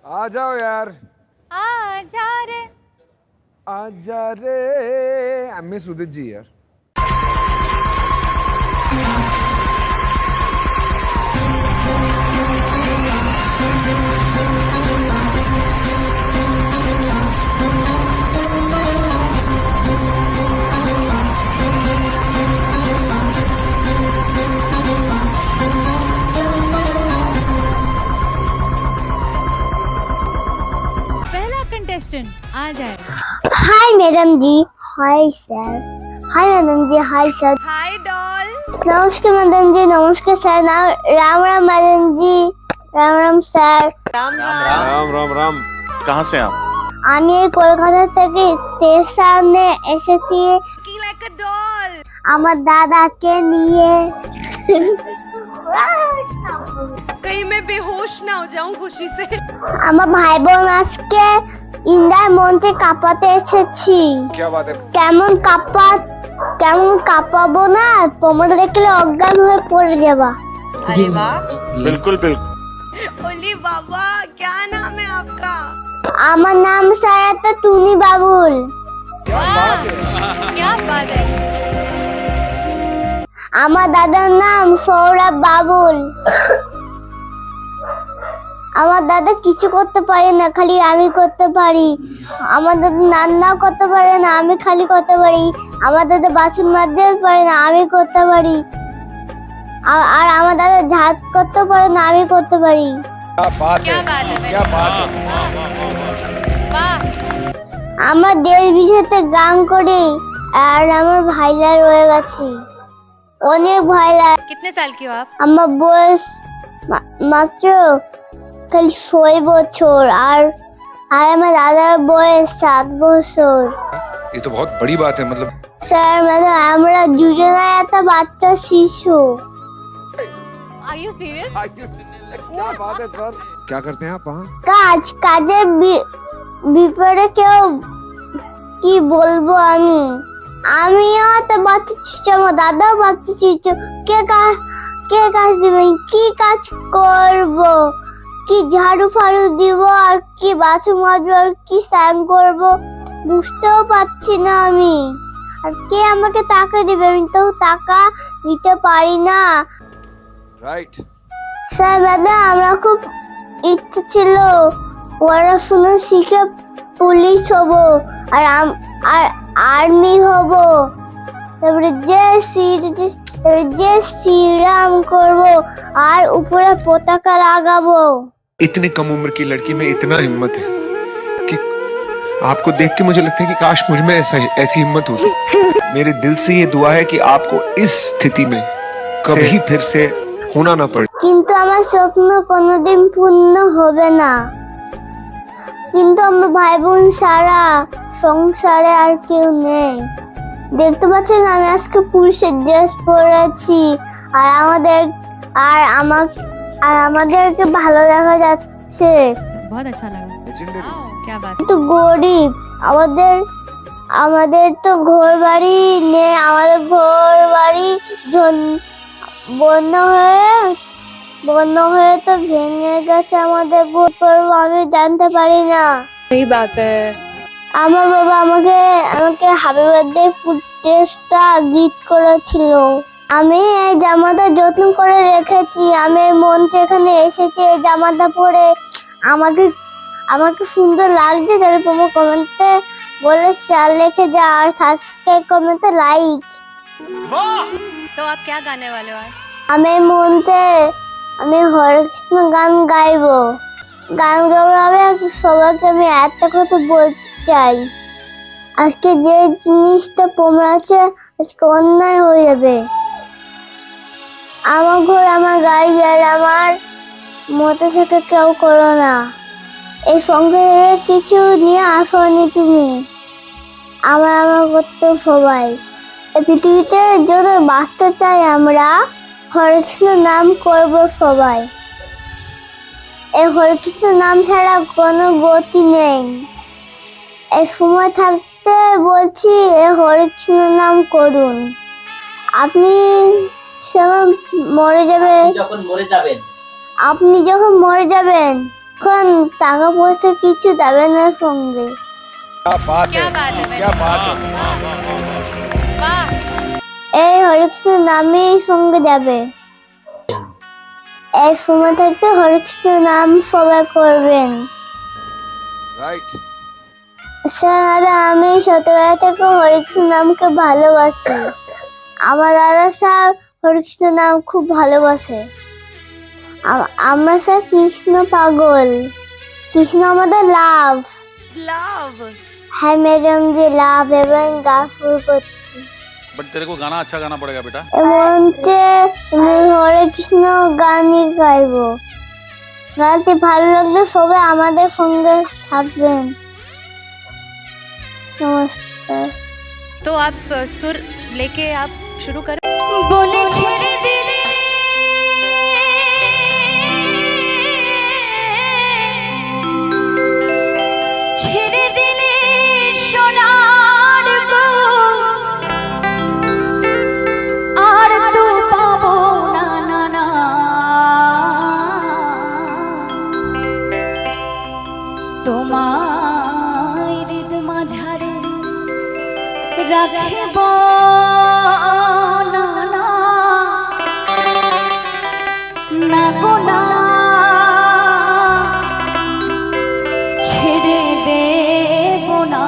आ जाओ यार, आजा रे। आजा रे। मिस उदित जी यार। पहला कंटेस्टेंट आ जाए। Hi madam ji. Hi sir. Hi madam ji. Hi sir. Hi doll. नमस्कार मैडम जी। नमस्कार sir. Ram Ram madam ji. Ram Ram sir. Ram Ram. Ram Ram Ram. कहाँ से आप? আমি কলকাতা থেকে স্টেশনে এসেছি Looking like a doll. আমার দাদাকে নিয়ে। कहीं मैं बेहोश ना हो जाऊं खुशी से। আমার ভাই বোন আজকে ইন্দার মঞ্চে কাঁপাতে এসেছি। क्या बात है? কেমন কাঁপাবো না, তোমরা দেখলে অজ্ঞান হয়ে পড়ে যাবা। अरे वाह। बिल्कुल बिल्कुल। ओली बाबा, क्या नाम है आपका? আমার নাম সারাতা টুনি বাবুল। क्या बात है। আমার দাদার নাম সৌরভ বাবুল। আমার দাদা কিছু করতে পারে না, খালি আমি করতে পারি। আমার দাদা রান্নাও করতে পারে না, আমি খালি করতে পারি। আমার দাদা বাসন মাজতে পারে না, আমি করতে পারি। আর আমার দাদা ঝাড় করতে পারে না, আমি করতে পারি। क्या बात क्या है? बात है। क्या बात है? वाह। আমার দেশ বিদেশে গান করে আর আমার ভাইরা রয়ে গেছে, অনেক ভাইরা। कितने साल की हो आप? আমার বয়স মাত্র খালি 6 বছর, আর আমার দাদার বয়স 7 বছর। ये तो बहुत बड़ी बात है, मतलब স্যার ম্যাডাম, আমরা দুজনে একটা বাচ্চা শিশু। Are you serious? क्या बात है सर? क्या करते हैं आप वहाँ? কাজের বিপরে কেউ কি বলবো আমিও তো বাচ্চা শিশু, আমার দাদাও বাচ্চা শিশু। কে কাজ দিবে, কি কাজ করব, কি ঝাড়ু ফাড়ু দিব, আর কি বাথরুম মাজবো, আর কি স্নান করব, বুঝতেও পারছি না আমি। আর কে আমাকে টাকা দিবে, আমি তো টাকা দিতে পারি না। राइट। স্যার ম্যাডাম, আমরা খুব ইচ্ছে ছিল পড়াশোনা শিখে পুলিশ হব, আর আর্মি হব, তারপরে যে শ্রীরাম করব, আর উপরে পতাকা লাগাবো। इतनी कम उम्र की लड़की में इतना हिम्मत है कि आपको देख के मुझे लगता है कि काश मुझ में ऐसी हिम्मत होती। मेरे दिल से ये दुआ है कि आपको इस स्थिति में कभी फिर से होना ना पड़े। কিন্তু আমার স্বপ্ন কোনোদিন পূর্ণ হবে না। কিন্তু আমার ভাই বোন সারা সংসারে আর কেউ নেই। দেখতে পাচ্ছেন আমি আজকে পুলিশের ড্রেস পরেছি, আর আমাদেরকে ভালো দেখা যাচ্ছে। बहुत अच्छा लगा। Wow, क्या बात है। কিন্তু গরিব, আমাদের তো ঘর বাড়ি নেই। আমাদের ঘর বাড়ি বন্য হয়ে তো ভেঙে গেছে। আমাদের ঘর করবো আমি জানতে পারি না। सही बात है। আমার বাবা আমাকে হ্যাপি বার্থডে ড্রেসটা গিফট করেছিল। আমি এই জামাটা যত্ন করে রেখেছি। আমি মঞ্চে এখানে এসেছি এই জামাটা পরে। আমাকে সুন্দর লাগছে, তাহলে তোমার কমেন্টে বলে শেয়ার লিখে যা, আর সাবস্ক্রাইব কমেন্টে লাইক। तो आप क्या गाने वाले हो आज? আমি মঞ্চে হরে কৃষ্ণ গান গাইবো। গান গাওয়ার সবাইকে আমি একটা কথা বলতে চাই, আজকে যে জিনিসটা প্রমাণ আছে আজকে অন্যায় হয়ে যাবে। আমার ঘর, আমার গাড়ি, আর আমার মোটরসাইকেল কেউ করো না। এই সংসারে কিছু নিয়ে আসনি তুমি। আমার করতে সবাই এই পৃথিবীতে যত বাঁচতে চাই আমরা হরে কৃষ্ণ নাম করব সবাই। এই হরে কৃষ্ণ নাম ছাড়া কোনো গতি নেই। এই সময় থাকতে বলছি এই হরে কৃষ্ণ নাম করুন। আপনি মরে যাবেন, যখন মরে যাবেন আপনি যখন মরে যাবেন এখন টাকা পয়সা কিছু দেবে না সঙ্গে। क्या बात क्या है बात है क्या बात है वाह এই হরিকৃষ্ণ নামেই সঙ্গে যাবে। এক সময় থাকতে হরিকৃষ্ণ নাম সবাই করবেন। राइट স্যার দাদা, আমি ছোটবেলা থেকে হরিকৃষ্ণ নামকে ভালোবাসি। আমার দাদা স্যার হরিকৃষ্ণ নাম খুব ভালোবাসে। আমরা স্যার কৃষ্ণ পাগল। কৃষ্ণ আমাদের লাভ। লাভ হ্যাঁ ম্যাডাম, যে লাভ এবং গা ফুল করছি। बट तेरे को गाना अच्छा गाना पड़ेगा बेटा। মঞ্চে আমি হরে কৃষ্ণ গানই গাইবো। গাইতে ভালো লাগলে সবাই আমাদের সঙ্গে থাকবেন। নমস্কার। तो आप सुर लेके आप शुरू करें। बोले ছেড়ে দিলে ছেড়ে দিলে সোনার গো আর তো পাবো না না না তোমায় হৃদ মাঝারে রাখিব না না না গো না ছেড়ে দেব না।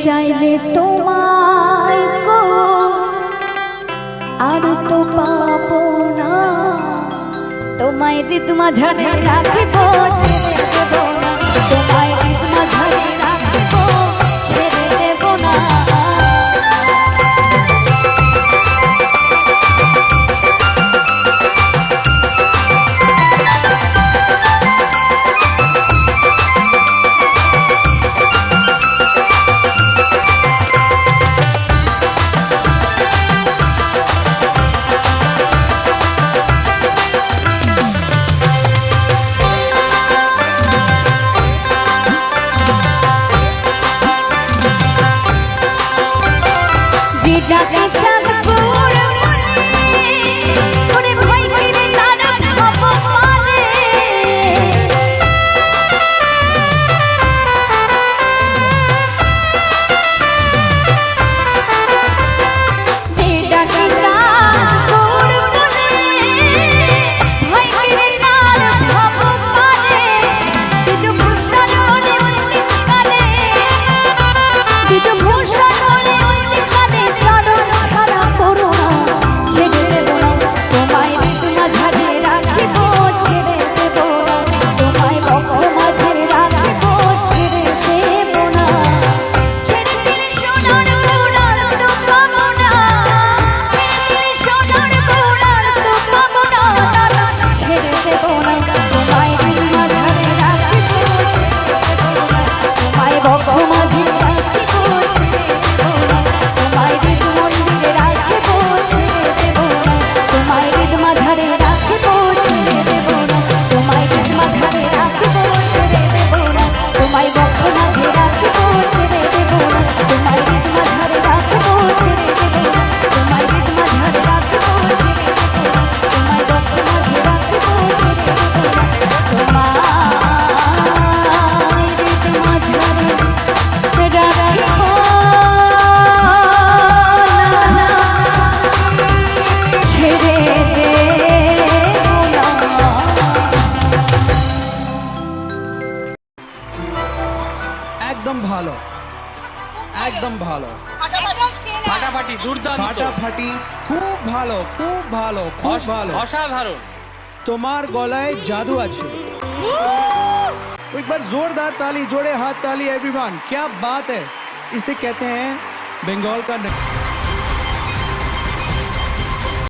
চাইলে তোমায় গো আর তো পাবো না, তোমায় হৃদ মাঝারে রাখিব ছেড়ে দেব না, তোমায় হৃদ মাঝারে রাখিব ছেড়ে দেব না। যাকে চাঁদপুর ওরে ভাই কিরে তারা ভাব পারে, যে যাকে চাঁদপুর বলে ভাই কিরে তার ভাব পারে, দিজ ভূষণ বলে অন্তিম কালে, দিজ ভূষণ বলে অন্তিম কালে চরণ ছাড়া করো না, ছেড়ে দেব না, তোমায় হৃদ মাঝারে রাখিব ছেড়ে দেব না, তোমায় বক্ষ মাঝে রাখিব ছেড়ে দেব না। ছেড়ে দিলে সোনার গোড়ার তো পাবো না, ছেড়ে দিলে সোনার গোড়ার তো পাবো না, ছেড়ে দেব না, তোমায় হৃদ মাঝারে রাখিব ছেড়ে দেব না, তোমায় বক্ষ মাঝে রাখিব ছেড়ে দেব না, তোমায় হৃদ মন্দিরে রাখিব ছেড়ে দেব না, তোমায় হৃদ মাঝারে রাখিব ছেড়ে দেব না, তোমায় হৃদ মাঝারে রাখিব ছেড়ে দেব না, তোমায় বক্ষ মাঝে রাখিব ছেড়ে দেব না, তোমায় হৃদ মাঝারে রাখিব ছেড়ে দেব না, তোমায় হৃদ মাঝারে রাখিব ছেড়ে দেব না, তোমায় বক্ষ মাঝে রাখিব ছেড়ে দেব না, তোমায় হৃদ মাঝারে রাখিব ছেড়ে দেব না। একদম ভালো, একদম ভালো, ফাটাফাটি দুর্দান্ত ফাটাফাটি, খুব ভালো, খুব ভালো, খুব ভালো, অসাধারণ। তোমার গলায় জাদু আছে। एक बार जोरदार ताली, जोड़े हाथ ताली एवरीवन, क्या बात है। इसे कहते हैं बंगाल का